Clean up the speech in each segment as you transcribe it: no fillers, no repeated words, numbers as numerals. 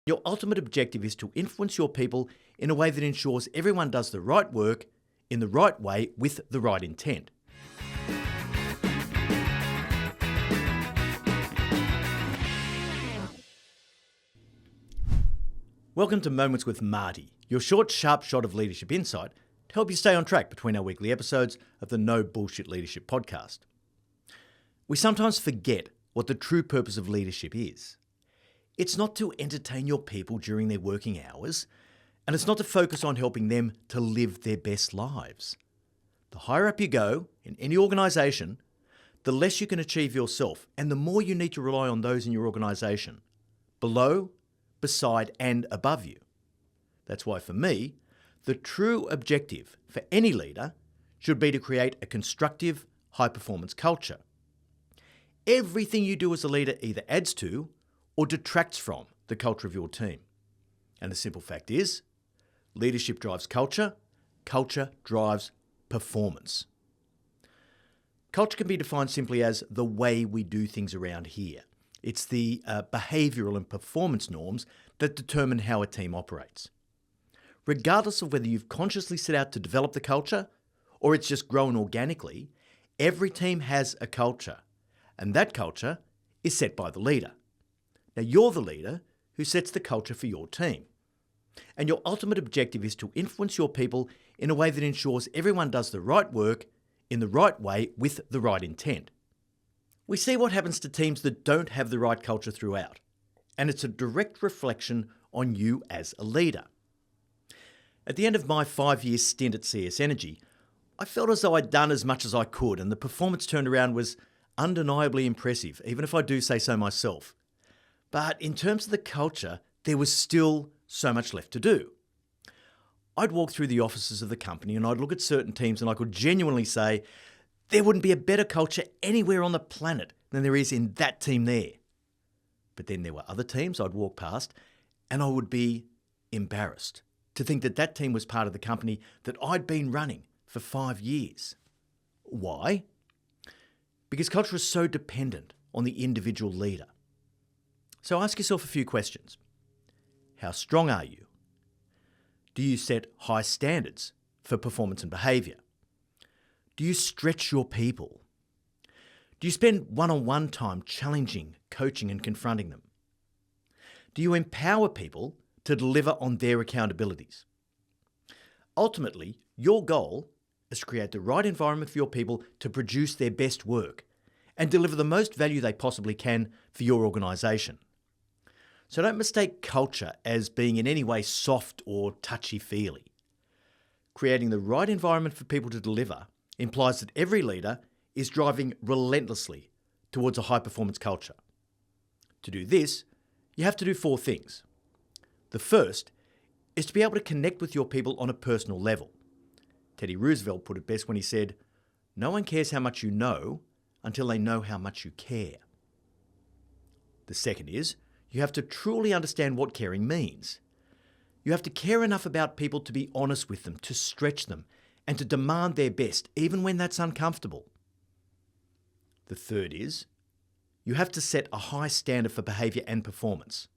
Your ultimate objective is to influence your people in a way that ensures everyone does the right work in the right way with the right intent. Welcome to Moments with Marty, your short, sharp shot of leadership insight to help you stay on track between our weekly episodes of the No Bullshit Leadership podcast. We sometimes forget what the true purpose of leadership is. It's not to entertain your people during their working hours, and it's not to focus on helping them to live their best lives. The higher up you go in any organisation, the less you can achieve yourself, and the more you need to rely on those in your organisation, below, beside and above you. That's why for me, the true objective for any leader should be to create a constructive, high-performance culture. Everything you do as a leader either adds to or detracts from the culture of your team. And the simple fact is, leadership drives culture, culture drives performance. Culture can be defined simply as the way we do things around here. It's the behavioural and performance norms that determine how a team operates. Regardless of whether you've consciously set out to develop the culture or it's just grown organically, every team has a culture, and that culture is set by the leader. Now, you're the leader who sets the culture for your team. And your ultimate objective is to influence your people in a way that ensures everyone does the right work in the right way with the right intent. We see what happens to teams that don't have the right culture throughout, and it's a direct reflection on you as a leader. At the end of my 5-year stint at CS Energy, I felt as though I'd done as much as I could, and the performance turnaround was undeniably impressive, even if I do say so myself. But in terms of the culture, there was still so much left to do. I'd walk through the offices of the company and I'd look at certain teams and I could genuinely say, there wouldn't be a better culture anywhere on the planet than there is in that team there. But then there were other teams I'd walk past and I would be embarrassed to think that that team was part of the company that I'd been running for 5 years. Why? Because culture is so dependent on the individual leader. So ask yourself a few questions. How strong are you? Do you set high standards for performance and behaviour? Do you stretch your people? Do you spend one-on-one time challenging, coaching and confronting them? Do you empower people to deliver on their accountabilities? Ultimately, your goal is to create the right environment for your people to produce their best work and deliver the most value they possibly can for your organisation. So don't mistake culture as being in any way soft or touchy-feely. Creating the right environment for people to deliver implies that every leader is driving relentlessly towards a high-performance culture. To do this, you have to do 4 things. The first is to be able to connect with your people on a personal level. Teddy Roosevelt put it best when he said, "No one cares how much you know until they know how much you care." The second is, you have to truly understand what caring means. You have to care enough about people to be honest with them, to stretch them, and to demand their best, even when that's uncomfortable. The third is, you have to set a high standard for behaviour and performance.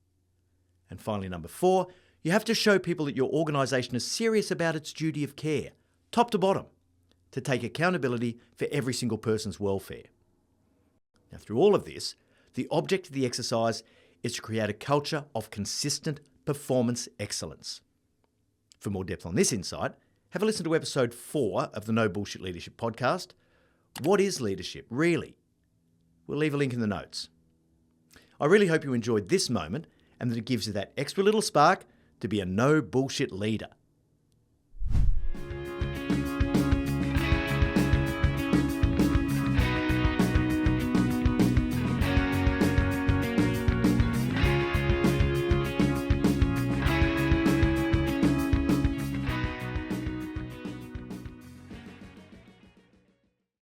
And finally, number 4, you have to show people that your organisation is serious about its duty of care, top to bottom, to take accountability for every single person's welfare. Now, through all of this, the object of the exercise is to create a culture of consistent performance excellence. For more depth on this insight, have a listen to episode 4 of the No Bullshit Leadership podcast. What is leadership, really? We'll leave a link in the notes. I really hope you enjoyed this moment and that it gives you that extra little spark to be a no bullshit leader.